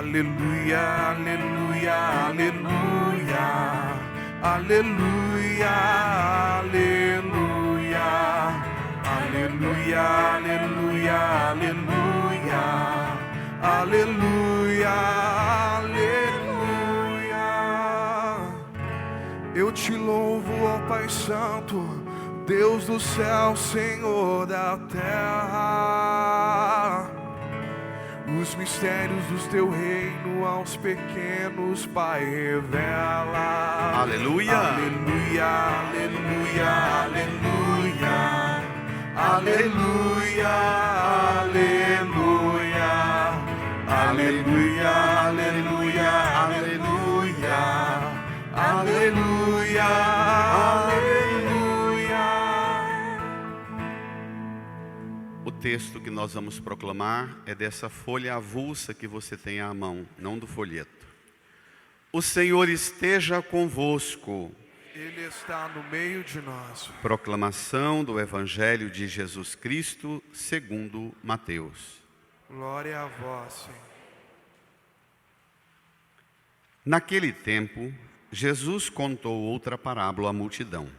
Aleluia, aleluia, aleluia, aleluia, aleluia, aleluia, aleluia, aleluia, aleluia, aleluia. Eu te louvo, ó Pai Santo, Deus do céu, Senhor da terra. Os mistérios do teu reino aos pequenos, Pai, revela. Aleluia. Aleluia, aleluia, aleluia, aleluia, aleluia, aleluia, aleluia, aleluia, aleluia, aleluia. O texto que nós vamos proclamar é dessa folha avulsa que você tem à mão, não do folheto. O Senhor esteja convosco. Ele está no meio de nós. Proclamação do Evangelho de Jesus Cristo segundo Mateus. Glória a vós, Senhor. Naquele tempo, Jesus contou outra parábola à multidão.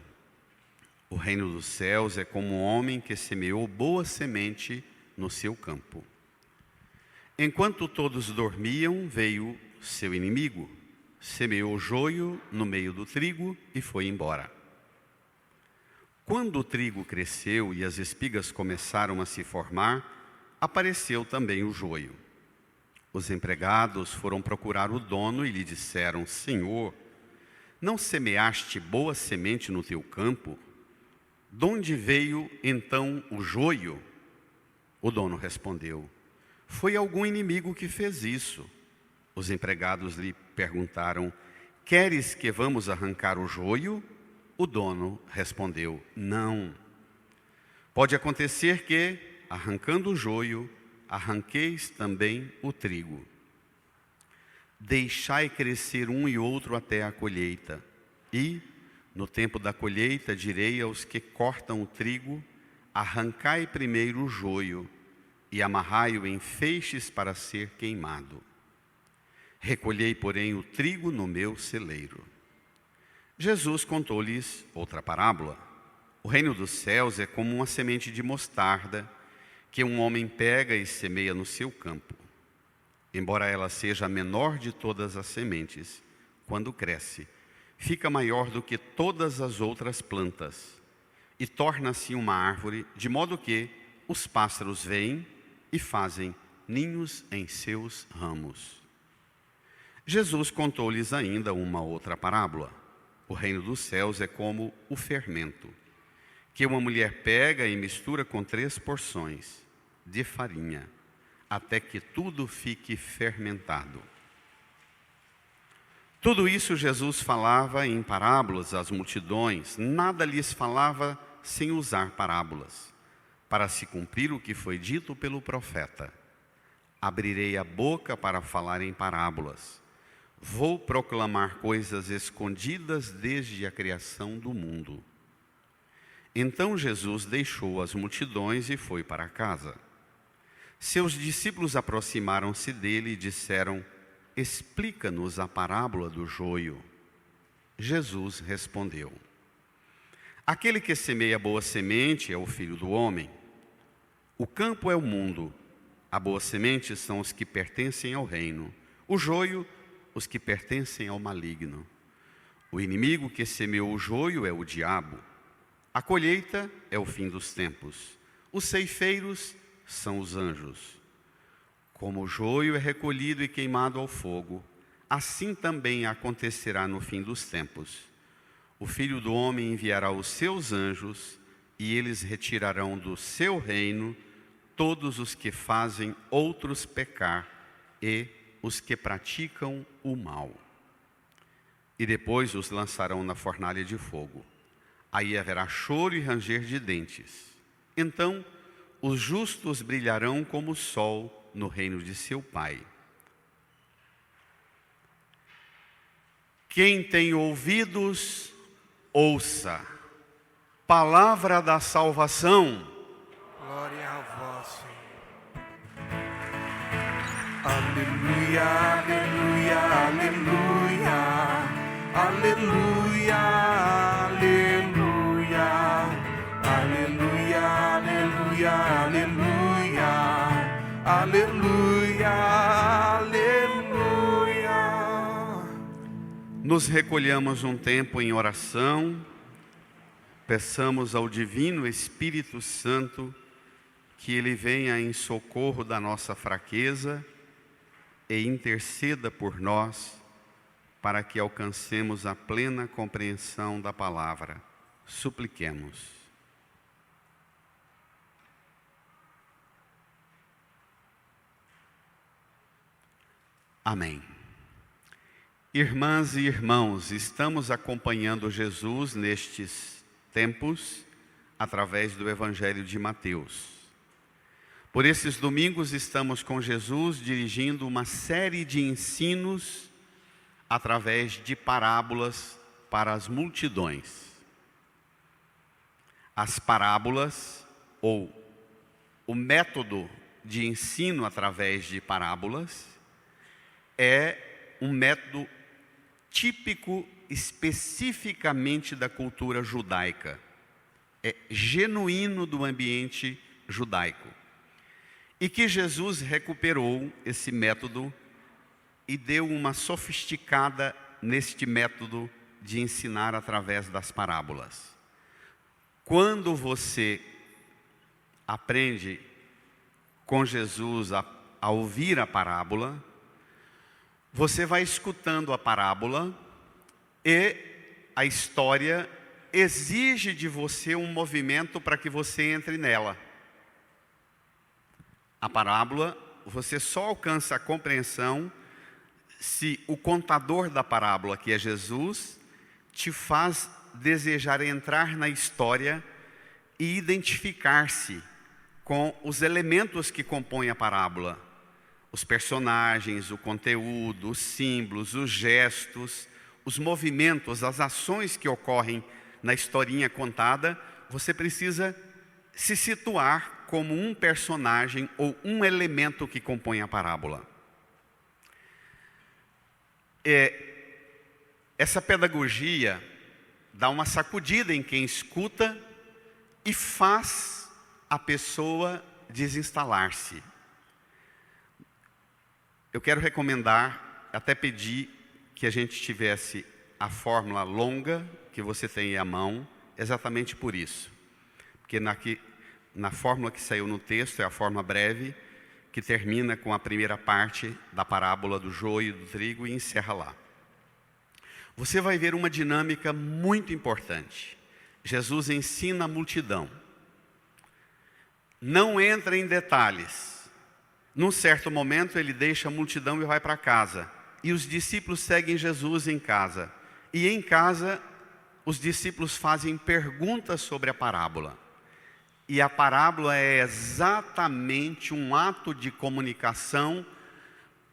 O reino dos céus é como um homem que semeou boa semente no seu campo. Enquanto todos dormiam, veio seu inimigo, semeou joio no meio do trigo e foi embora. Quando o trigo cresceu e as espigas começaram a se formar, apareceu também o joio. Os empregados foram procurar o dono e lhe disseram: Senhor, não semeaste boa semente no teu campo? De onde veio então o joio? O dono respondeu: foi algum inimigo que fez isso. Os empregados lhe perguntaram: queres que vamos arrancar o joio? O dono respondeu: não. Pode acontecer que, arrancando o joio, arranqueis também o trigo. Deixai crescer um e outro até a colheita. E, no tempo da colheita, direi aos que cortam o trigo: arrancai primeiro o joio e amarrai-o em feixes para ser queimado. Recolhei, porém, o trigo no meu celeiro. Jesus contou-lhes outra parábola. O reino dos céus é como uma semente de mostarda que um homem pega e semeia no seu campo. Embora ela seja a menor de todas as sementes, quando cresce, fica maior do que todas as outras plantas e torna-se uma árvore, de modo que os pássaros vêm e fazem ninhos em seus ramos. Jesus contou-lhes ainda uma outra parábola. O reino dos céus é como o fermento, que uma mulher pega e mistura com 3 porções de farinha, até que tudo fique fermentado. Tudo isso Jesus falava em parábolas às multidões, nada lhes falava sem usar parábolas, para se cumprir o que foi dito pelo profeta: abrirei a boca para falar em parábolas, vou proclamar coisas escondidas desde a criação do mundo. Então Jesus deixou as multidões e foi para casa. Seus discípulos aproximaram-se dele e disseram: explica-nos a parábola do joio. Jesus respondeu: aquele que semeia boa semente é o Filho do Homem. O campo é o mundo. A boa semente são os que pertencem ao reino. O joio, os que pertencem ao maligno. O inimigo que semeou o joio é o diabo. A colheita é o fim dos tempos. Os ceifeiros são os anjos. Como o joio é recolhido e queimado ao fogo, assim também acontecerá no fim dos tempos. O Filho do Homem enviará os seus anjos, e eles retirarão do seu reino todos os que fazem outros pecar e os que praticam o mal. E depois os lançarão na fornalha de fogo. Aí haverá choro e ranger de dentes. Então os justos brilharão como o sol no reino de seu Pai. Quem tem ouvidos, ouça. Palavra da salvação. Glória a vós, Senhor. Aleluia, aleluia, aleluia, aleluia, aleluia, aleluia, aleluia, aleluia, aleluia. Nos recolhamos um tempo em oração, peçamos ao Divino Espírito Santo que Ele venha em socorro da nossa fraqueza e interceda por nós para que alcancemos a plena compreensão da palavra. Supliquemos. Amém. Irmãs e irmãos, estamos acompanhando Jesus nestes tempos através do Evangelho de Mateus. Por esses domingos estamos com Jesus dirigindo uma série de ensinos através de parábolas para as multidões. As parábolas, ou o método de ensino através de parábolas, é um método típico especificamente da cultura judaica. É genuíno do ambiente judaico. E que Jesus recuperou esse método e deu uma sofisticada neste método de ensinar através das parábolas. Quando você aprende com Jesus a ouvir a parábola, você vai escutando a parábola e a história exige de você um movimento para que você entre nela. A parábola, você só alcança a compreensão se o contador da parábola, que é Jesus, te faz desejar entrar na história e identificar-se com os elementos que compõem a parábola. Os personagens, o conteúdo, os símbolos, os gestos, os movimentos, as ações que ocorrem na historinha contada, você precisa se situar como um personagem ou um elemento que compõe a parábola. Essa pedagogia dá uma sacudida em quem escuta e faz a pessoa desinstalar-se. Eu quero recomendar, até pedir que a gente tivesse a fórmula longa que você tem à mão, exatamente por isso. Porque na fórmula que saiu no texto, é a fórmula breve, que termina com a primeira parte da parábola do joio e do trigo e encerra lá. Você vai ver uma dinâmica muito importante. Jesus ensina a multidão. Não entra em detalhes. Num certo momento ele deixa a multidão e vai para casa. E os discípulos seguem Jesus em casa. E em casa os discípulos fazem perguntas sobre a parábola. E a parábola é exatamente um ato de comunicação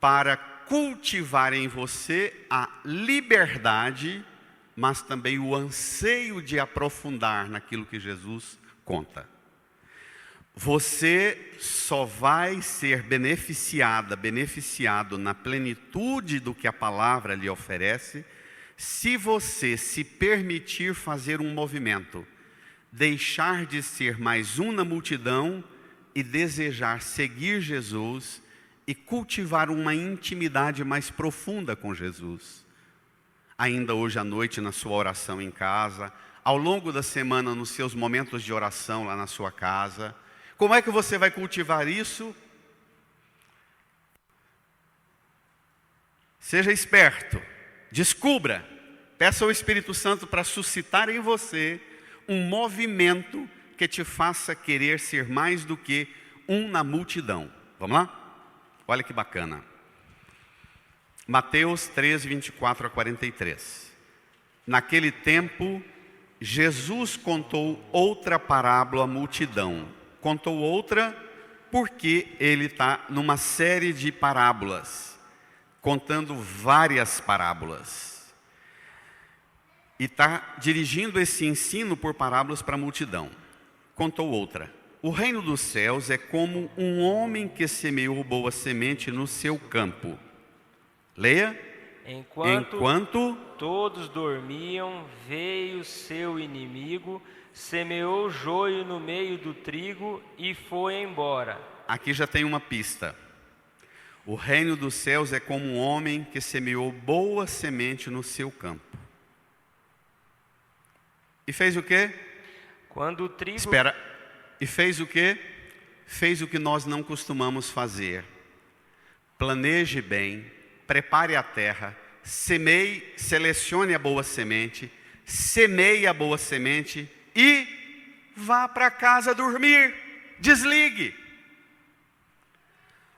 para cultivar em você a liberdade, mas também o anseio de aprofundar naquilo que Jesus conta. Você só vai ser beneficiado na plenitude do que a palavra lhe oferece, se você se permitir fazer um movimento, deixar de ser mais um na multidão e desejar seguir Jesus e cultivar uma intimidade mais profunda com Jesus. Ainda hoje à noite na sua oração em casa, ao longo da semana nos seus momentos de oração lá na sua casa. Como é que você vai cultivar isso? Seja esperto, descubra, peça ao Espírito Santo para suscitar em você um movimento que te faça querer ser mais do que um na multidão. Vamos lá? Olha que bacana. Mateus 13, 24 a 43. Naquele tempo, Jesus contou outra parábola à multidão. Contou outra porque ele está numa série de parábolas, contando várias parábolas. E está dirigindo esse ensino por parábolas para a multidão. Contou outra. o reino dos céus é como um homem que semeou boa semente no seu campo. Leia. Enquanto todos dormiam, veio seu inimigo, semeou joio no meio do trigo e foi embora. Aqui já tem uma pista. O reino dos céus é como um homem que semeou boa semente no seu campo. E fez o quê? Quando o trigo... Espera. E fez o quê? Fez o que nós não costumamos fazer. Planeje bem, prepare a terra, semeie, selecione a boa semente, semeie a boa semente e vá para casa dormir. Desligue.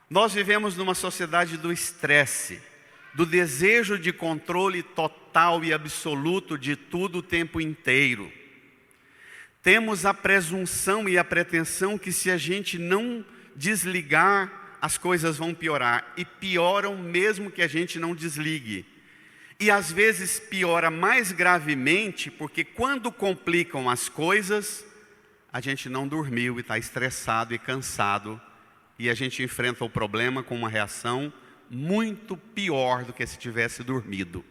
Nós vivemos numa sociedade do estresse, do desejo de controle total e absoluto de tudo o tempo inteiro. Temos a presunção e a pretensão que se a gente não desligar, as coisas vão piorar. E pioram mesmo que a gente não desligue. E às vezes piora mais gravemente, porque quando complicam as coisas, a gente não dormiu e está estressado e cansado. E a gente enfrenta o problema com uma reação muito pior do que se tivesse dormido.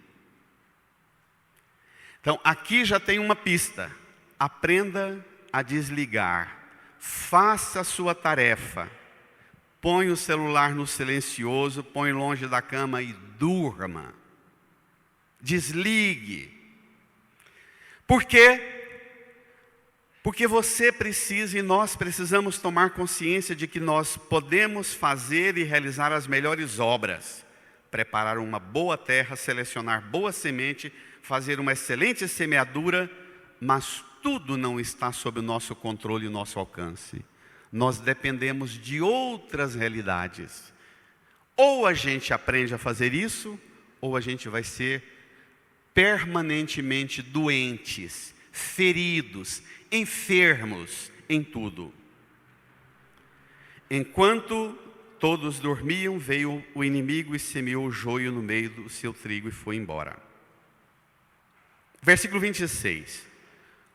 Então, aqui já tem uma pista. Aprenda a desligar. Faça a sua tarefa. Põe o celular no silencioso, põe longe da cama e durma. Desligue. Por quê? Porque você precisa e nós precisamos tomar consciência de que nós podemos fazer e realizar as melhores obras. Preparar uma boa terra, selecionar boa semente, fazer uma excelente semeadura, mas tudo não está sob o nosso controle e o nosso alcance. Nós dependemos de outras realidades. Ou a gente aprende a fazer isso, ou a gente vai ser permanentemente doentes, feridos, enfermos em tudo. Enquanto todos dormiam, veio o inimigo e semeou o joio no meio do seu trigo e foi embora. Versículo 26.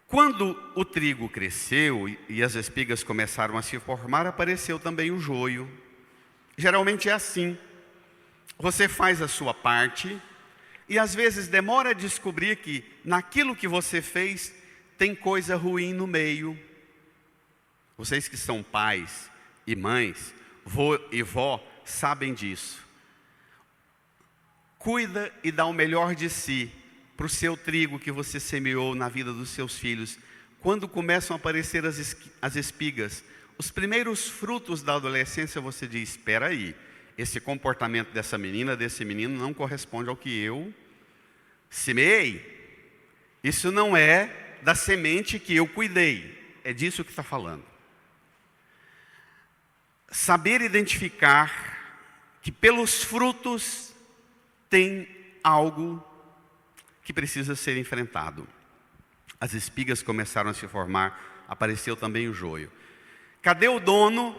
Quando o trigo cresceu e as espigas começaram a se formar, apareceu também o joio. Geralmente é assim. Você faz a sua parte e às vezes demora a descobrir que naquilo que você fez tem coisa ruim no meio. Vocês que são pais e mães, vô e vó, sabem disso. Cuida e dá o melhor de si para o seu trigo que você semeou na vida dos seus filhos. Quando começam a aparecer as espigas, os primeiros frutos da adolescência, você diz, espera aí, esse comportamento dessa menina, desse menino não corresponde ao que eu semeei. Isso não é da semente que eu cuidei. É disso que está falando. Saber identificar que pelos frutos tem algo que precisa ser enfrentado. As espigas começaram a se formar, apareceu também o joio. Cadê o dono?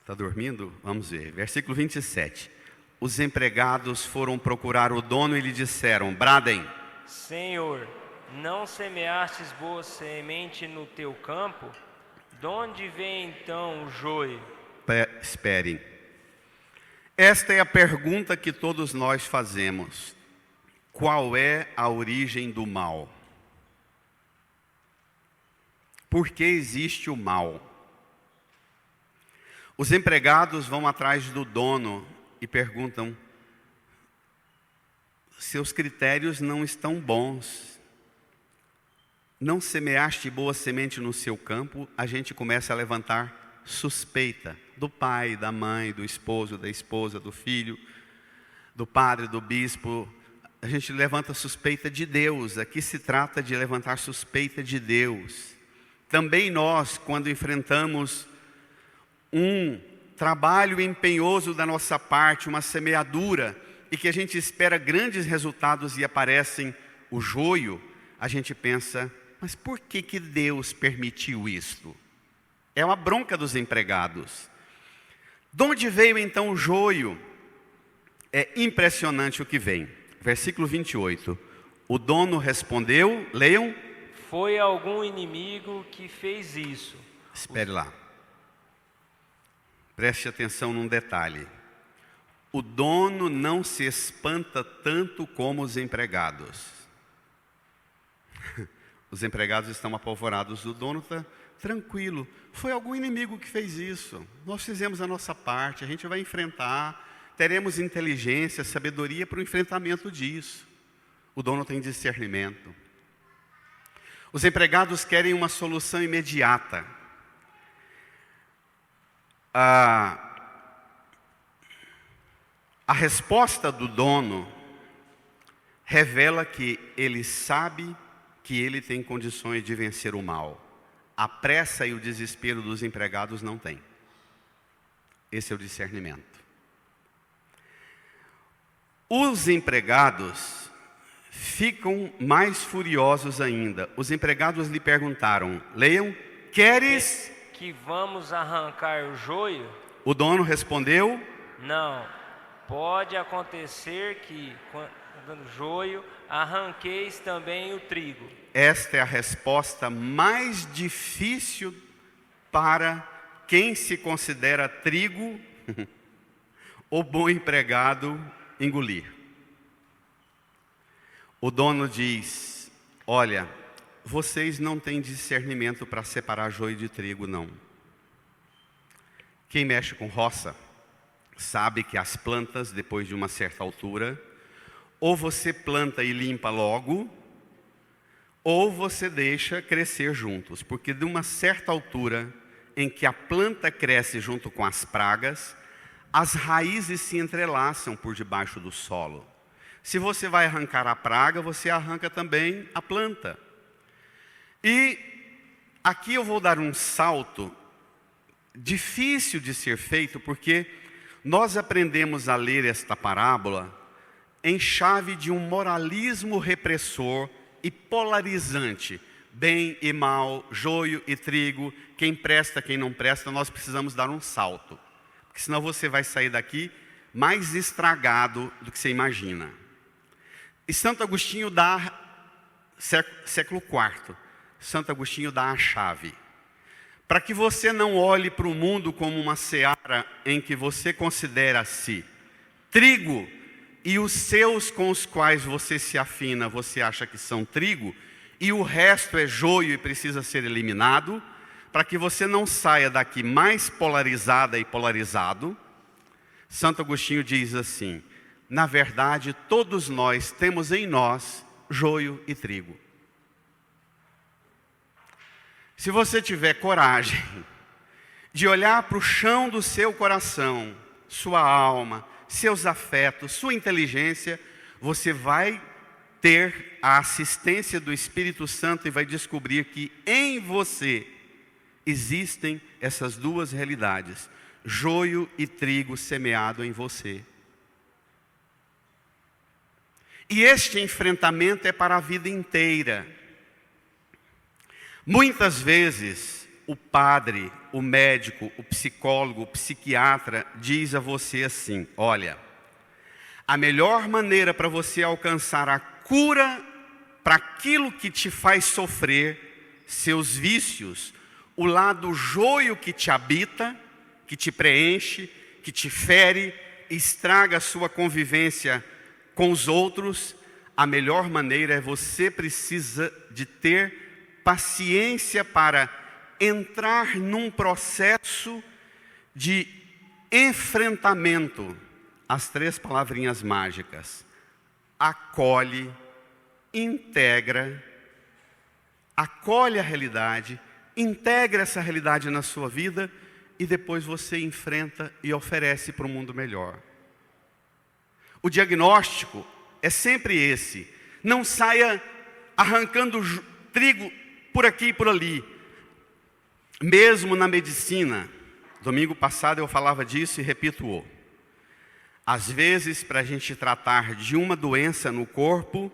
Está dormindo? Vamos ver. Versículo 27. Os empregados foram procurar o dono e lhe disseram, bradem. Senhor, não semeastes boa semente no teu campo? De onde vem então o joio? Esperem. Esta é a pergunta que todos nós fazemos. Qual é a origem do mal? Por que existe o mal? Os empregados vão atrás do dono e perguntam, seus critérios não estão bons. Não semeaste boa semente no seu campo, a gente começa a levantar suspeita do pai, da mãe, do esposo, da esposa, do filho, do padre, do bispo. A gente levanta suspeita de Deus. Aqui se trata de levantar suspeita de Deus. Também nós, quando enfrentamos um trabalho empenhoso da nossa parte, uma semeadura, e que a gente espera grandes resultados e aparecem o joio, a gente pensa, mas por que Deus permitiu isto? É uma bronca dos empregados. De onde veio então o joio? É impressionante o que vem. Versículo 28. O dono respondeu, leiam. Foi algum inimigo que fez isso. Espere lá. Preste atenção num detalhe. O dono não se espanta tanto como os empregados. Os empregados estão apavorados, o dono está tranquilo. Foi algum inimigo que fez isso. Nós fizemos a nossa parte, a gente vai enfrentar, teremos inteligência, sabedoria para o enfrentamento disso. O dono tem discernimento. Os empregados querem uma solução imediata. A resposta do dono revela que ele sabe que ele tem condições de vencer o mal. A pressa e o desespero dos empregados não tem. Esse é o discernimento. Os empregados ficam mais furiosos ainda. Os empregados lhe perguntaram, leiam, queres que vamos arrancar o joio? O dono respondeu, não, pode acontecer que, quando o joio, arranqueis também o trigo. Esta é a resposta mais difícil para quem se considera trigo ou bom empregado engolir. O dono diz, olha, vocês não têm discernimento para separar joio de trigo, não. Quem mexe com roça sabe que as plantas, depois de uma certa altura, ou você planta e limpa logo, ou você deixa crescer juntos. Porque de uma certa altura, em que a planta cresce junto com as pragas, as raízes se entrelaçam por debaixo do solo. Se você vai arrancar a praga, você arranca também a planta. E aqui eu vou dar um salto difícil de ser feito, porque nós aprendemos a ler esta parábola em chave de um moralismo repressor e polarizante. Bem e mal, joio e trigo, quem presta, quem não presta, nós precisamos dar um salto. Porque senão você vai sair daqui mais estragado do que você imagina. E Santo Agostinho dá, século IV, Santo Agostinho dá a chave. Para que você não olhe para o mundo como uma seara em que você considera-se trigo e os seus com os quais você se afina, você acha que são trigo, e o resto é joio e precisa ser eliminado, para que você não saia daqui mais polarizada e polarizado, Santo Agostinho diz assim, na verdade, todos nós temos em nós joio e trigo. Se você tiver coragem de olhar para o chão do seu coração, sua alma, seus afetos, sua inteligência, você vai ter a assistência do Espírito Santo e vai descobrir que em você existem essas duas realidades, joio e trigo semeado em você. E este enfrentamento é para a vida inteira. Muitas vezes, o padre, o médico, o psicólogo, o psiquiatra diz a você assim, olha, a melhor maneira para você alcançar a cura para aquilo que te faz sofrer, seus vícios, o lado joio que te habita, que te preenche, que te fere, estraga a sua convivência com os outros, a melhor maneira é você precisa de ter paciência para entrar num processo de enfrentamento. As 3 palavrinhas mágicas. Acolhe, integra, acolhe a realidade, integra essa realidade na sua vida e depois você enfrenta e oferece para um mundo melhor. O diagnóstico é sempre esse. Não saia arrancando trigo por aqui e por ali. Mesmo na medicina, domingo passado eu falava disso e repito-o. Às vezes, para a gente tratar de uma doença no corpo,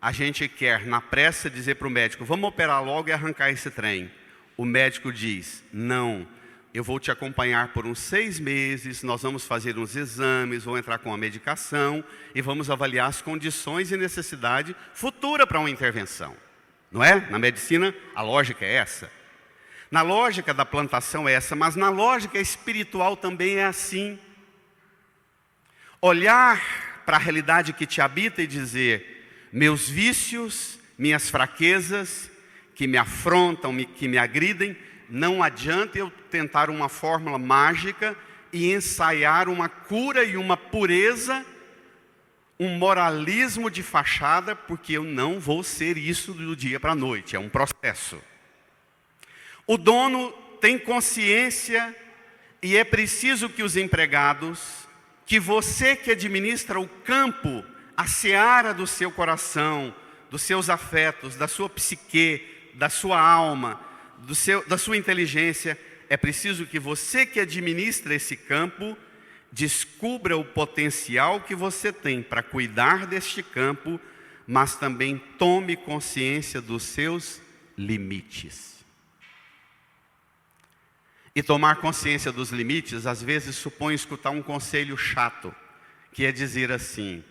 a gente quer, na pressa, dizer para o médico, vamos operar logo e arrancar esse trem. O médico diz, não, eu vou te acompanhar por uns 6 meses, nós vamos fazer uns exames, vou entrar com a medicação e vamos avaliar as condições e necessidade futura para uma intervenção. Não é? Na medicina, a lógica é essa. Na lógica da plantação é essa, mas na lógica espiritual também é assim. Olhar para a realidade que te habita e dizer: meus vícios, minhas fraquezas, que me afrontam, que me agridem, não adianta eu tentar uma fórmula mágica e ensaiar uma cura e uma pureza, um moralismo de fachada, porque eu não vou ser isso do dia para a noite, é um processo. O dono tem consciência e é preciso que os empregados, que você que administra o campo, a seara do seu coração, dos seus afetos, da sua psique, da sua alma, da sua inteligência, é preciso que você que administra esse campo descubra o potencial que você tem para cuidar deste campo, mas também tome consciência dos seus limites. E tomar consciência dos limites, às vezes, supõe escutar um conselho chato, que é dizer assim,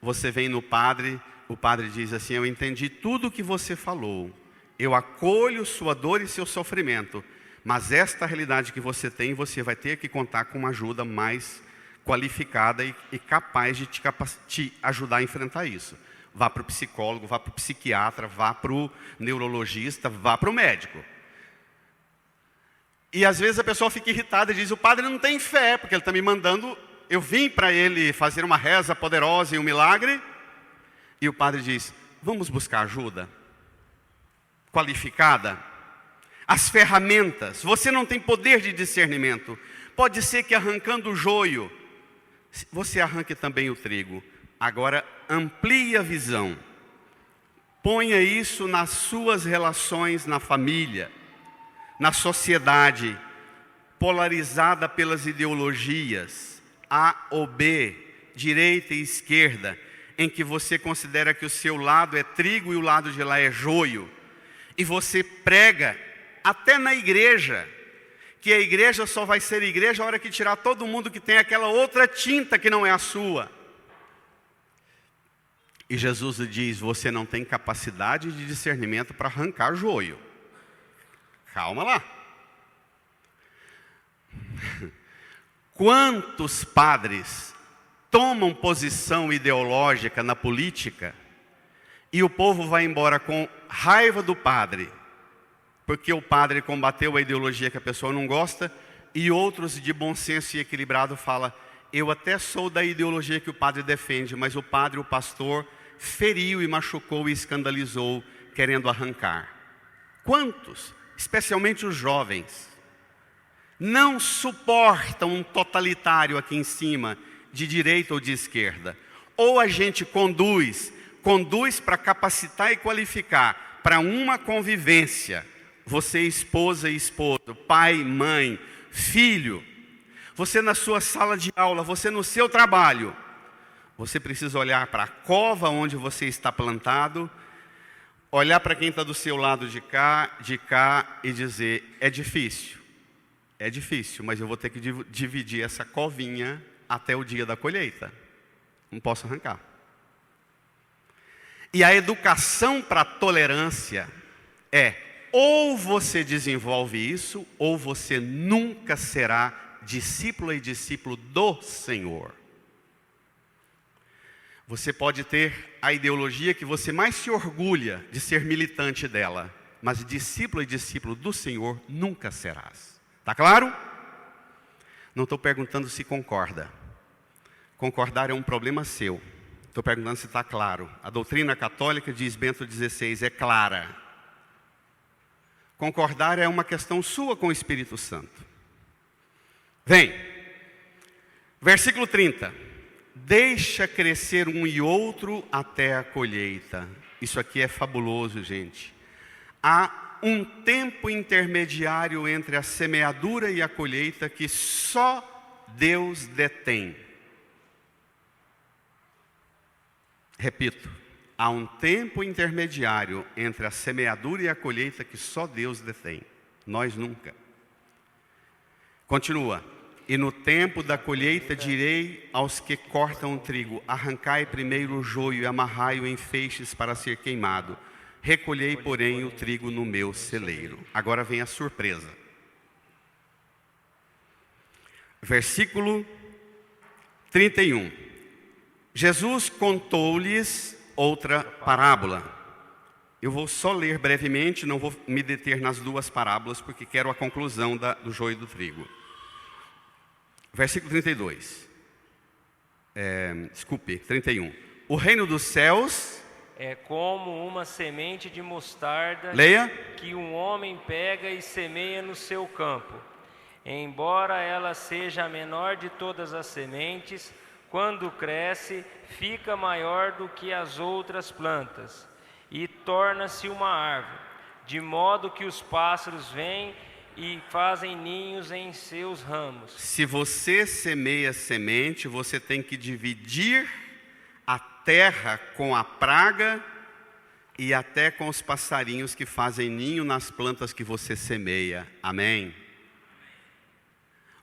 você vem no padre, o padre diz assim: eu entendi tudo o que você falou, eu acolho sua dor e seu sofrimento, mas esta realidade que você tem, você vai ter que contar com uma ajuda mais qualificada e capaz de te ajudar a enfrentar isso. Vá para o psicólogo, vá para o psiquiatra, vá para o neurologista, vá para o médico. E às vezes a pessoa fica irritada e diz: o padre não tem fé, porque ele está me mandando, eu vim para ele fazer uma reza poderosa e um milagre. E o padre diz: vamos buscar ajuda qualificada. As ferramentas, você não tem poder de discernimento. Pode ser que arrancando o joio, você arranque também o trigo. Agora amplie a visão. Ponha isso nas suas relações na família, na sociedade, polarizada pelas ideologias A ou B, direita e esquerda, em que você considera que o seu lado é trigo e o lado de lá é joio. E você prega, até na igreja, que a igreja só vai ser igreja a hora que tirar todo mundo que tem aquela outra tinta que não é a sua. E Jesus diz: você não tem capacidade de discernimento para arrancar joio. Calma lá. Quantos padres tomam posição ideológica na política e o povo vai embora com raiva do padre, porque o padre combateu a ideologia que a pessoa não gosta, e outros de bom senso e equilibrado falam: eu até sou da ideologia que o padre defende, mas o padre, o pastor, feriu e machucou e escandalizou, querendo arrancar. Quantos, especialmente os jovens, não suportam um totalitário aqui em cima, de direita ou de esquerda? Ou a gente conduz para capacitar e qualificar para uma convivência, você esposa e esposo, pai, mãe, filho, você na sua sala de aula, você no seu trabalho, você precisa olhar para a cova onde você está plantado, olhar para quem está do seu lado de cá e dizer: é difícil, mas eu vou ter que dividir essa covinha até o dia da colheita, não posso arrancar. E a educação para a tolerância é: ou você desenvolve isso, ou você nunca será discípulo e discípulo do Senhor. Você pode ter a ideologia que você mais se orgulha de ser militante dela, mas discípulo e discípulo do Senhor nunca serás. Está claro? Não estou perguntando se concorda. Concordar é um problema seu. Estou perguntando se está claro. A doutrina católica, diz Bento XVI, é clara. Concordar é uma questão sua com o Espírito Santo. Vem. Versículo 30. Deixa crescer um e outro até a colheita. Isso aqui é fabuloso, gente. Há um tempo intermediário entre a semeadura e a colheita que só Deus detém. Repito, há um tempo intermediário entre a semeadura e a colheita que só Deus detém. Nós nunca. Continua. E no tempo da colheita direi aos que cortam o trigo: arrancai primeiro o joio e amarrai-o em feixes para ser queimado, recolhei, porém, o trigo no meu celeiro. Agora vem a surpresa. Versículo 31. Jesus contou-lhes outra parábola. Eu vou só ler brevemente, não vou me deter nas duas parábolas, porque quero a conclusão do joio e do trigo. Versículo 32. 31. O reino dos céus é como uma semente de mostarda, leia, que um homem pega e semeia no seu campo. Embora ela seja a menor de todas as sementes, quando cresce, fica maior do que as outras plantas e torna-se uma árvore, de modo que os pássaros vêm e fazem ninhos em seus ramos. Se você semeia semente, você tem que dividir a terra com a praga e até com os passarinhos que fazem ninho nas plantas que você semeia. Amém?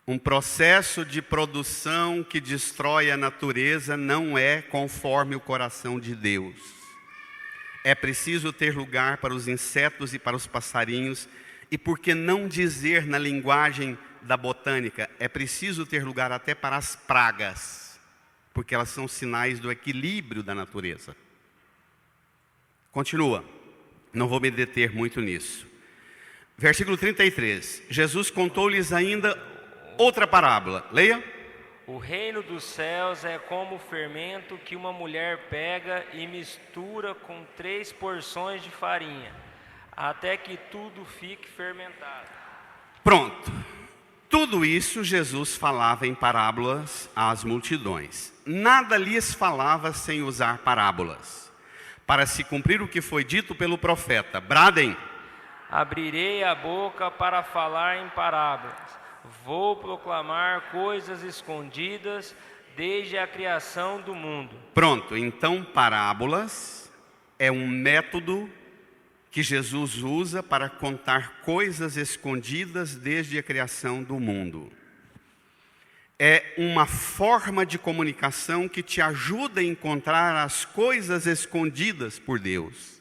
Um processo de produção que destrói a natureza não é conforme o coração de Deus. É preciso ter lugar para os insetos e para os passarinhos, e por que não dizer na linguagem da botânica, é preciso ter lugar até para as pragas, porque elas são sinais do equilíbrio da natureza. Continua, não vou me deter muito nisso. Versículo 33, Jesus contou-lhes ainda outra parábola, leia. O reino dos céus é como o fermento que uma mulher pega e mistura com 3 porções de farinha, até que tudo fique fermentado. Pronto. Tudo isso Jesus falava em parábolas às multidões. Nada lhes falava sem usar parábolas, para se cumprir o que foi dito pelo profeta. Bradem. Abrirei a boca para falar em parábolas. Vou proclamar coisas escondidas desde a criação do mundo. Pronto, então parábolas é um método que Jesus usa para contar coisas escondidas desde a criação do mundo. É uma forma de comunicação que te ajuda a encontrar as coisas escondidas por Deus.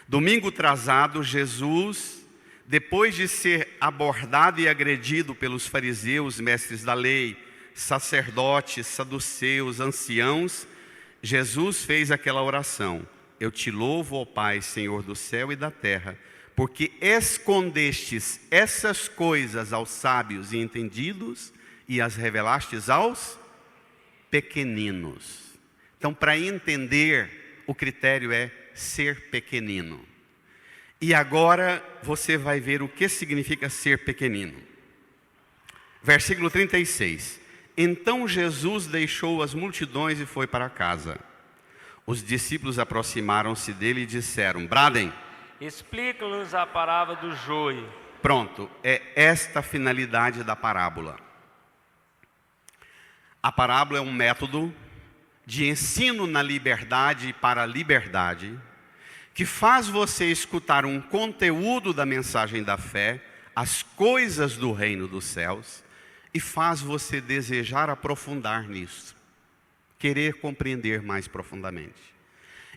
Domingo atrasado, Jesus, depois de ser abordado e agredido pelos fariseus, mestres da lei, sacerdotes, saduceus, anciãos, Jesus fez aquela oração: eu te louvo, ó Pai, Senhor do céu e da terra, porque escondestes essas coisas aos sábios e entendidos e as revelastes aos pequeninos. Então, para entender, o critério é ser pequenino. E agora você vai ver o que significa ser pequenino. Versículo 36. Então Jesus deixou as multidões e foi para casa. Os discípulos aproximaram-se dele e disseram: Bradem. Explica-nos a parábola do joio. Pronto, é esta a finalidade da parábola. A parábola é um método de ensino na liberdade e para a liberdade, que faz você escutar um conteúdo da mensagem da fé, as coisas do reino dos céus, e faz você desejar aprofundar nisso, querer compreender mais profundamente.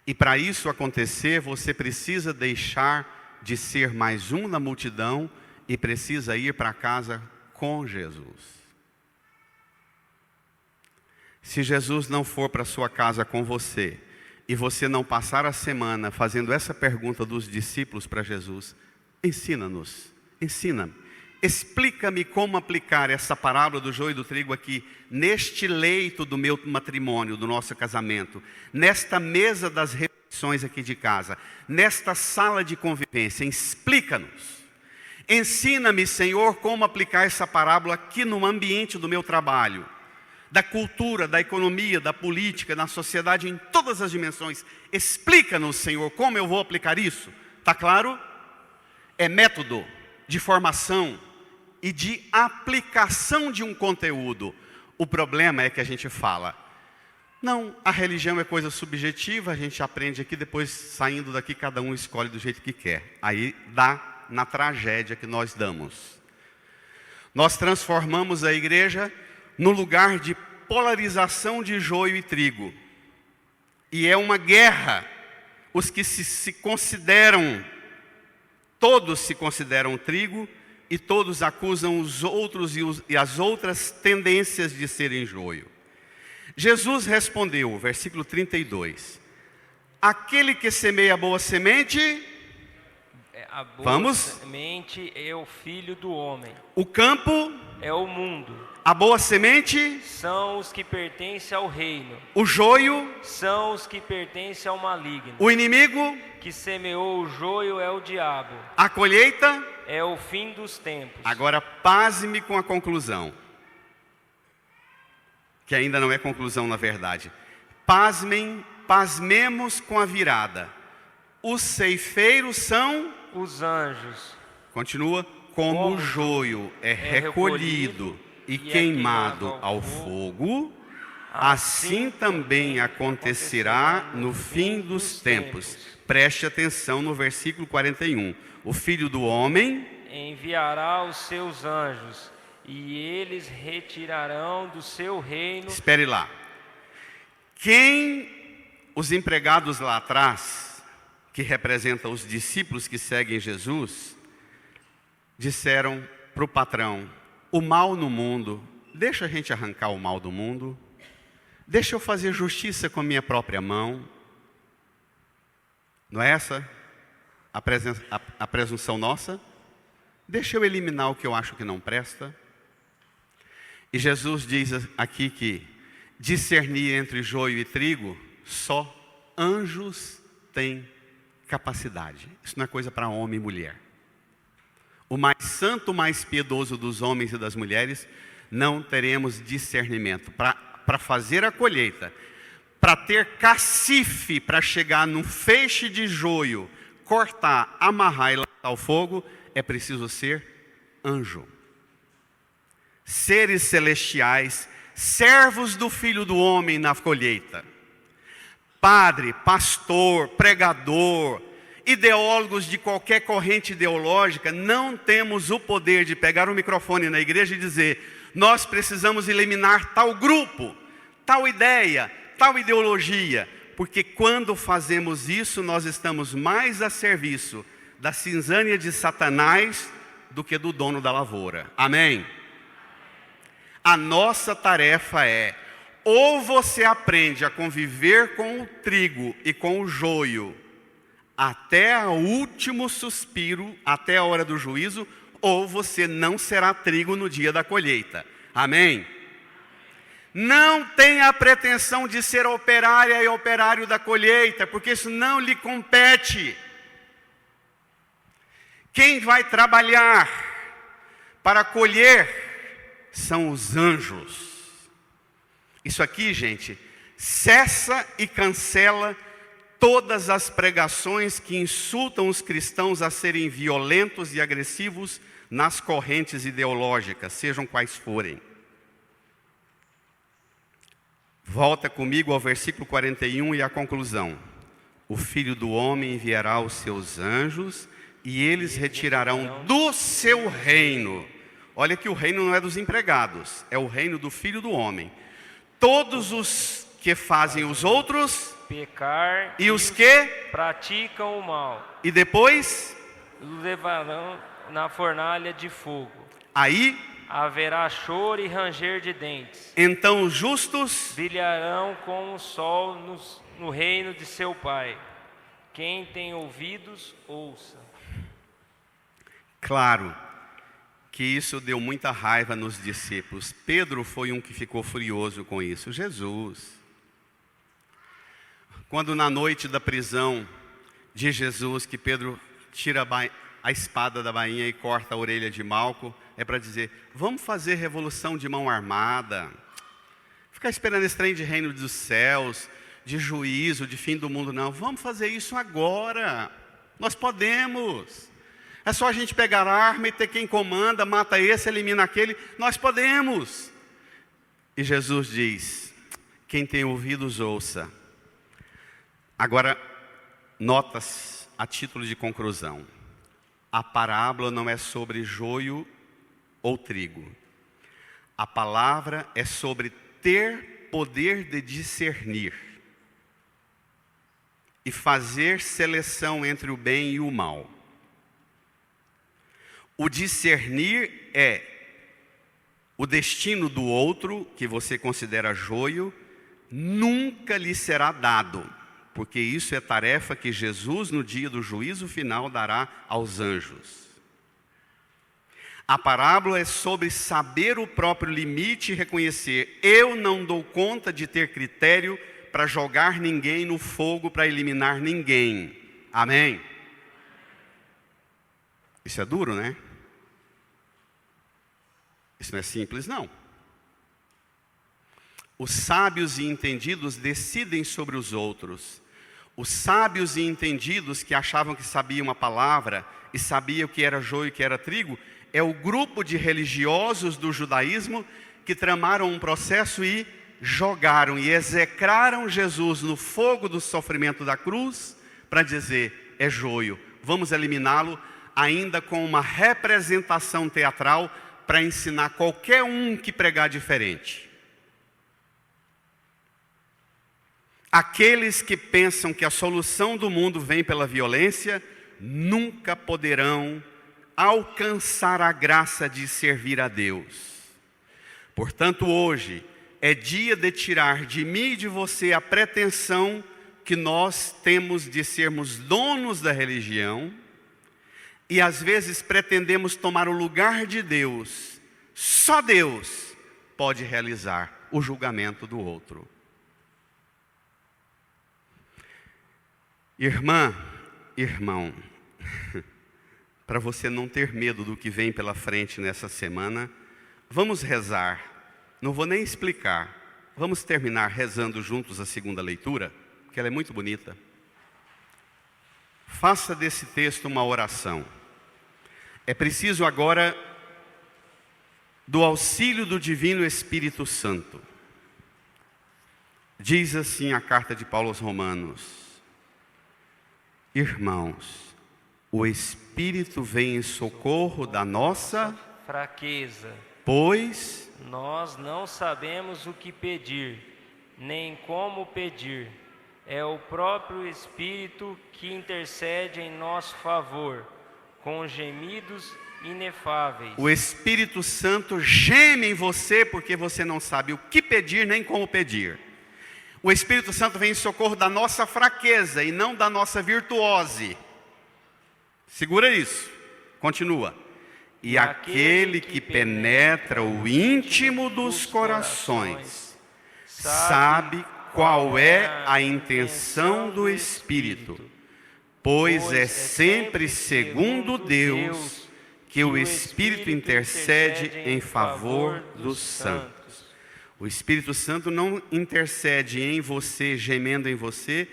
E para isso acontecer, você precisa deixar de ser mais um na multidão e precisa ir para casa com Jesus. Se Jesus não for para sua casa com você, e você não passar a semana fazendo essa pergunta dos discípulos para Jesus: ensina-nos, ensina-me, explica-me como aplicar essa parábola do joio e do trigo aqui, neste leito do meu matrimônio, do nosso casamento, nesta mesa das refeições aqui de casa, nesta sala de convivência, explica-nos. Ensina-me, Senhor, como aplicar essa parábola aqui no ambiente do meu trabalho, da cultura, da economia, da política, na sociedade, em todas as dimensões. Explica-nos, Senhor, como eu vou aplicar isso. Está claro? É método de formação e de aplicação de um conteúdo. O problema é que a gente fala: não, a religião é coisa subjetiva, a gente aprende aqui, depois saindo daqui cada um escolhe do jeito que quer. Aí dá na tragédia que nós damos. Nós transformamos a igreja no lugar de polarização de joio e trigo. E é uma guerra. os que se consideram, todos se consideram trigo, e todos acusam os outros e as outras tendências de serem joio. Jesus respondeu, versículo 32, aquele que semeia a boa semente, A boa vamos? semente é o Filho do homem, O campo, é o mundo. a boa semente, São os que pertencem ao reino, o joio, são os que pertencem ao maligno. o inimigo, Que semeou o joio é o diabo, a colheita. é o fim dos tempos. Agora pasme com a conclusão, que ainda não é conclusão na verdade. Pasmemos com a virada. Os ceifeiros são, Os anjos, continua, como o joio é recolhido e queimado ao fogo, assim também acontecerá no fim dos tempos. Preste atenção no versículo 41. O Filho do Homem enviará os seus anjos, e eles retirarão do seu reino. Espere lá. Quem os empregados lá atrás, que representam os discípulos que seguem Jesus, disseram para o patrão: o mal no mundo, deixa a gente arrancar o mal do mundo, deixa eu fazer justiça com a minha própria mão. Não é essa a presunção nossa? Deixa eu eliminar o que eu acho que não presta. E Jesus diz aqui que discernir entre joio e trigo, só anjos têm capacidade. Isso não é coisa para homem e mulher. O mais santo, o mais piedoso dos homens e das mulheres, não teremos discernimento para fazer a colheita, para ter cacife, para chegar num feixe de joio, cortar, amarrar e lançar ao fogo, é preciso ser anjo. Seres celestiais, servos do Filho do Homem na colheita. Padre, pastor, pregador, ideólogos de qualquer corrente ideológica, não temos o poder de pegar o microfone na igreja e dizer: nós precisamos eliminar tal grupo, tal ideia, tal ideologia, porque quando fazemos isso, nós estamos mais a serviço da cinzânia de Satanás do que do dono da lavoura. Amém? A nossa tarefa é: ou você aprende a conviver com o trigo e com o joio até o último suspiro, até a hora do juízo, ou você não será trigo no dia da colheita. Amém? Não tenha a pretensão de ser operária e operário da colheita, porque isso não lhe compete. Quem vai trabalhar para colher são os anjos. Isso aqui, gente, cessa e cancela todas as pregações que insultam os cristãos a serem violentos e agressivos nas correntes ideológicas, sejam quais forem. Volta comigo ao versículo 41 e a conclusão. O Filho do Homem enviará os seus anjos e eles retirarão do seu reino. Olha que o reino não é dos empregados, é o reino do Filho do Homem. Todos os que fazem os outros pecar e os que praticam o mal, e depois os levarão na fornalha de fogo. Aí haverá choro e ranger de dentes. Então os justos brilharão como o sol no reino de seu Pai. Quem tem ouvidos, ouça. Claro que isso deu muita raiva nos discípulos. Pedro foi um que ficou furioso com isso. Jesus. Quando na noite da prisão de Jesus, que Pedro tira a espada da bainha e corta a orelha de Malco, é para dizer: vamos fazer revolução de mão armada. Ficar esperando esse trem de reino dos céus, de juízo, de fim do mundo, não. Vamos fazer isso agora. Nós podemos. É só a gente pegar a arma e ter quem comanda, mata esse, elimina aquele. Nós podemos. E Jesus diz: quem tem ouvidos, ouça. Agora, notas a título de conclusão. A parábola não é sobre joio ou trigo. A palavra é sobre ter poder de discernir e fazer seleção entre o bem e o mal. O discernir é o destino do outro, que você considera joio, nunca lhe será dado, porque isso é tarefa que Jesus, no dia do juízo final, dará aos anjos. A parábola é sobre saber o próprio limite e reconhecer: eu não dou conta de ter critério para jogar ninguém no fogo, para eliminar ninguém. Amém? Isso é duro, né? Isso não é simples, não. Os sábios e entendidos decidem sobre os outros. Os sábios e entendidos que achavam que sabiam a palavra e sabiam o que era joio e o que era trigo, é o grupo de religiosos do judaísmo que tramaram um processo e jogaram e execraram Jesus no fogo do sofrimento da cruz para dizer: é joio, vamos eliminá-lo, ainda com uma representação teatral para ensinar qualquer um que pregar diferente. Aqueles que pensam que a solução do mundo vem pela violência nunca poderão alcançar a graça de servir a Deus. Portanto, hoje é dia de tirar de mim e de você a pretensão que nós temos de sermos donos da religião e às vezes pretendemos tomar o lugar de Deus. Só Deus pode realizar o julgamento do outro. Irmã, irmão, para você não ter medo do que vem pela frente nessa semana, vamos rezar. Não vou nem explicar. Vamos terminar rezando juntos a segunda leitura, que ela é muito bonita. Faça desse texto uma oração. É preciso agora do auxílio do Divino Espírito Santo. Diz assim a carta de Paulo aos Romanos: irmãos, o Espírito vem em socorro da nossa fraqueza, pois nós não sabemos o que pedir, nem como pedir. É o próprio Espírito que intercede em nosso favor, com gemidos inefáveis. O Espírito Santo geme em você porque você não sabe o que pedir nem como pedir. O Espírito Santo vem em socorro da nossa fraqueza e não da nossa virtuose. Segura isso. Continua. E aquele que penetra o íntimo dos corações sabe qual é a intenção do Espírito, pois é sempre segundo Deus que o Espírito intercede em favor dos santos. O Espírito Santo não intercede em você, gemendo em você,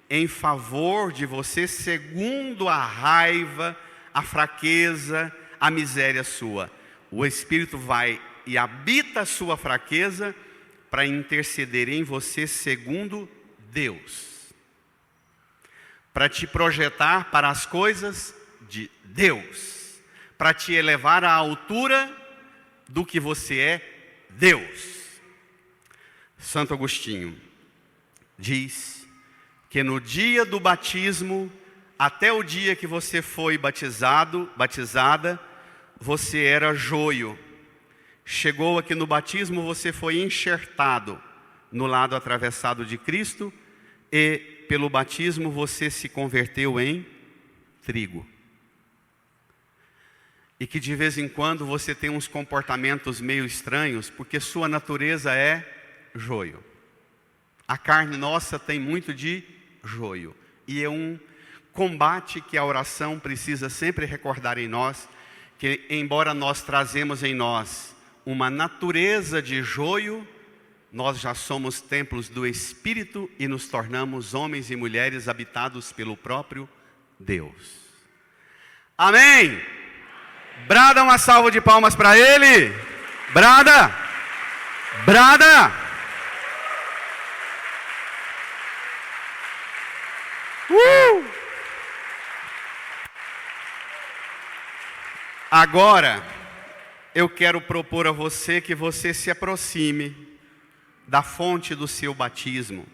em favor de você, segundo a raiva, a fraqueza, a miséria sua. O Espírito vai e habita a sua fraqueza para interceder em você segundo Deus, para te projetar para as coisas de Deus, para te elevar à altura do que você é, Deus. Santo Agostinho diz que no dia do batismo, até o dia que você foi batizada, você era joio. Chegou aqui no batismo, você foi enxertado no lado atravessado de Cristo e pelo batismo você se converteu em trigo. E que de vez em quando você tem uns comportamentos meio estranhos, porque sua natureza é joio. A carne nossa tem muito de joio. E é um combate que a oração precisa sempre recordar em nós, que embora nós trazemos em nós uma natureza de joio, nós já somos templos do Espírito e nos tornamos homens e mulheres habitados pelo próprio Deus. Amém? Brada uma salva de palmas para Ele. Brada! Brada! Agora, eu quero propor a você que você se aproxime da fonte do seu batismo,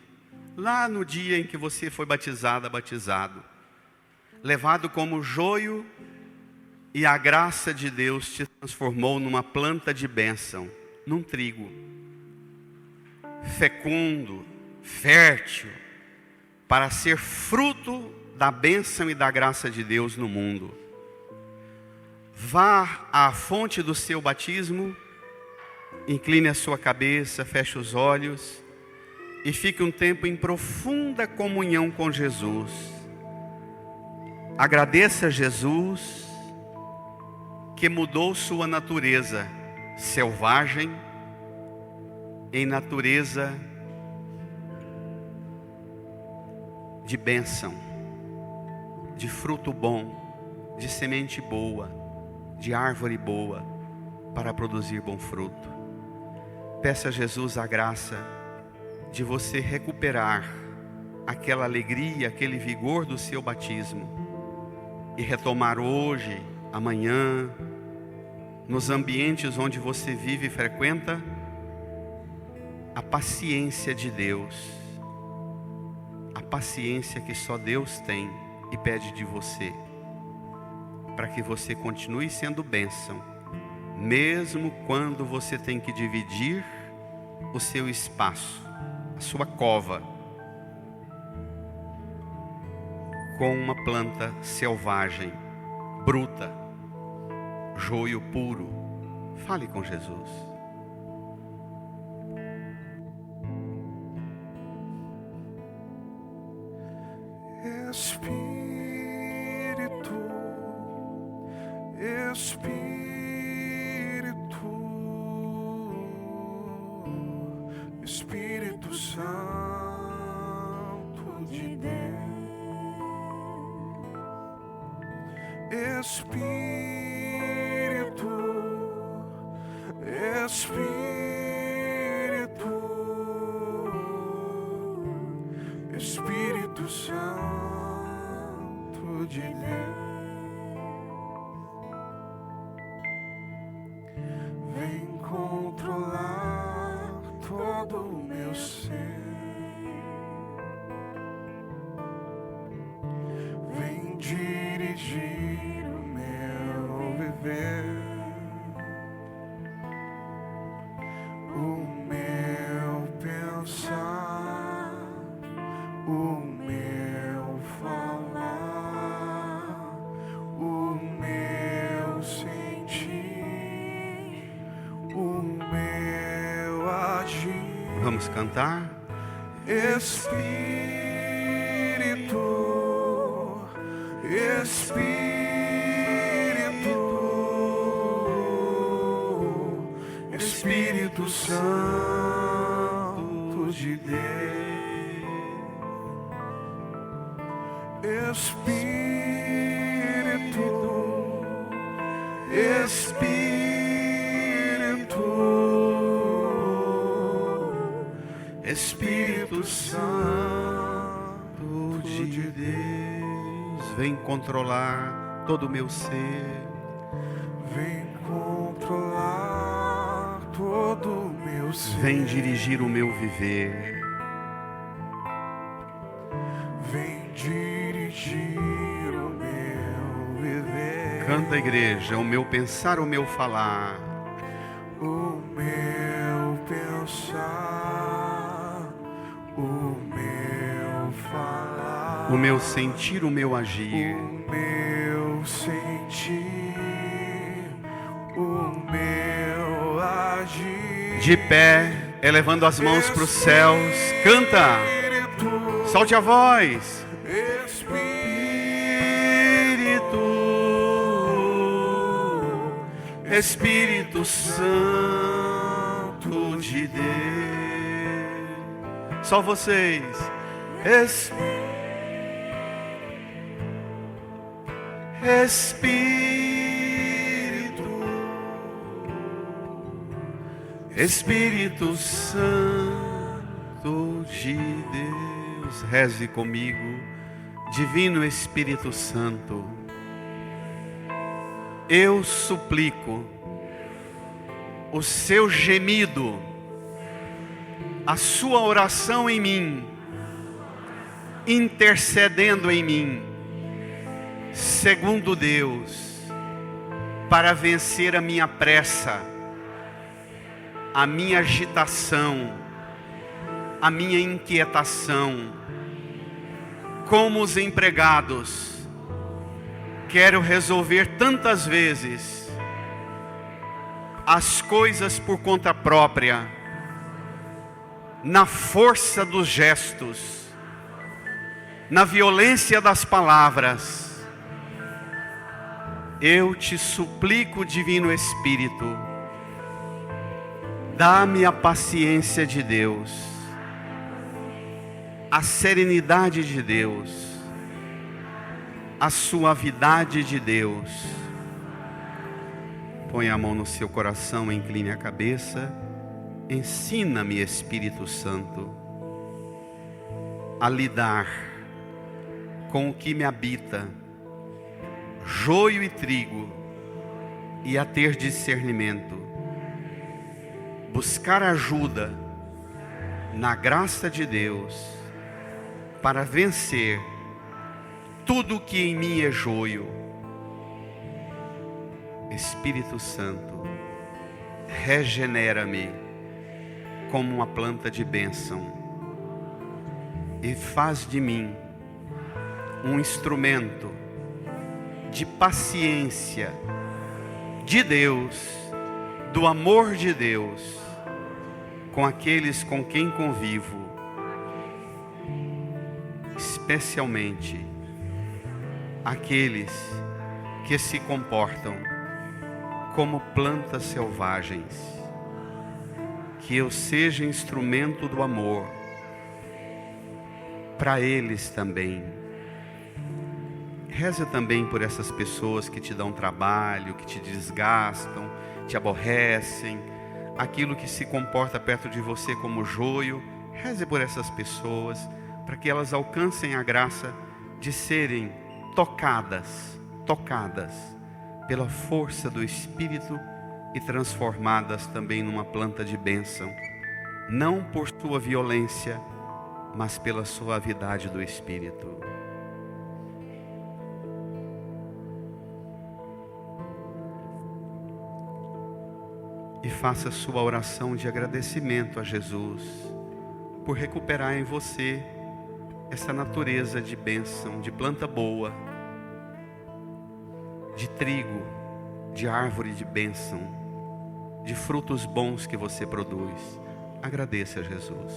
lá no dia em que você foi batizado, levado como joio, e a graça de Deus te transformou numa planta de bênção, num trigo fecundo, fértil, para ser fruto da bênção e da graça de Deus no mundo. Vá à fonte do seu batismo, incline a sua cabeça, feche os olhos e fique um tempo em profunda comunhão com Jesus. Agradeça a Jesus que mudou sua natureza selvagem em natureza de bênção, de fruto bom, de semente boa, de árvore boa, para produzir bom fruto. Peça a Jesus a graça de você recuperar aquela alegria, aquele vigor do seu batismo e retomar hoje, amanhã, nos ambientes onde você vive e frequenta, a paciência de Deus, a paciência que só Deus tem e pede de você, para que você continue sendo bênção, mesmo quando você tem que dividir o seu espaço, a sua cova, com uma planta selvagem, bruta, joio puro. Fale com Jesus. Espírito, Espírito Santo de Deus, Espírito Santo de Deus, vem controlar todo o meu ser, vem dirigir o meu viver, o meu pensar, o meu falar, o meu sentir, o meu agir. Vamos cantar? Espírito Santo de Deus, Espírito Santo de Deus, vem controlar todo o meu ser, vem controlar todo o meu ser, vem dirigir o meu viver, vem dirigir o meu viver. Canta, igreja, o meu pensar, o meu falar, o meu pensar, o meu falar, o meu sentir, o meu agir, o meu sentir, o meu agir. de pé, elevando as mãos para os céus, canta, solte a voz. Espírito Santo de Deus, só vocês. Espírito Santo de Deus, reze comigo. Divino Espírito Santo, eu suplico o seu gemido, a sua oração em mim, intercedendo em mim, segundo Deus, para vencer a minha pressa, a minha agitação, a minha inquietação. Como os empregados, quero resolver tantas vezes as coisas por conta própria, na força dos gestos, na violência das palavras. Eu te suplico, Divino Espírito, dá-me a paciência de Deus, a serenidade de Deus, a suavidade de Deus. Põe a mão no seu coração, incline a cabeça. Ensina-me, Espírito Santo, a lidar com o que me habita, joio e trigo, e a ter discernimento, buscar ajuda na graça de Deus, para vencer tudo que em mim é joio. Espírito Santo, regenera-me como uma planta de bênção e faz de mim um instrumento de paciência de Deus, do amor de Deus, com aqueles com quem convivo, especialmente aqueles que se comportam como plantas selvagens. Que eu seja instrumento do amor para eles também. Reza também por essas pessoas que te dão trabalho, que te desgastam, te aborrecem, aquilo que se comporta perto de você como joio. Reze por essas pessoas, para que elas alcancem a graça de serem tocadas pela força do Espírito e transformadas também numa planta de bênção, não por sua violência, mas pela suavidade do Espírito. E faça sua oração de agradecimento a Jesus por recuperar em você essa natureza de bênção, de planta boa, de trigo, de árvore de bênção, de frutos bons que você produz. Agradeça a Jesus.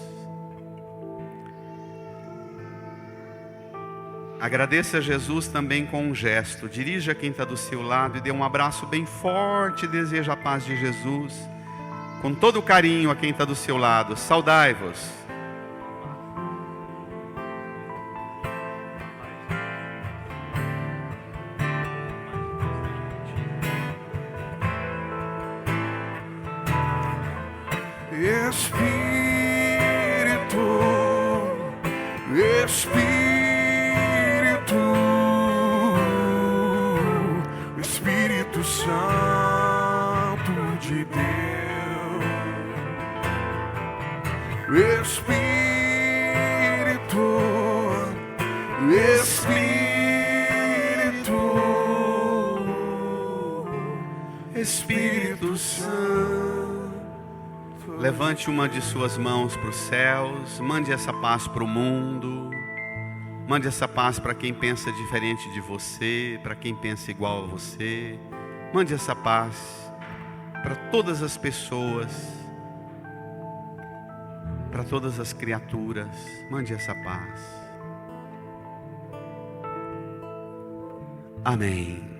Agradeça a Jesus também com um gesto. Dirija quem está do seu lado e dê um abraço bem forte. Deseja a paz de Jesus com todo carinho a quem está do seu lado. Saudai-vos. Espírito Santo de Deus, Espírito Santo. Levante uma de suas mãos para os céus, mande essa paz para o mundo, mande essa paz para quem pensa diferente de você, para quem pensa igual a você, mande essa paz para todas as pessoas, para todas as criaturas, mande essa paz. Amém.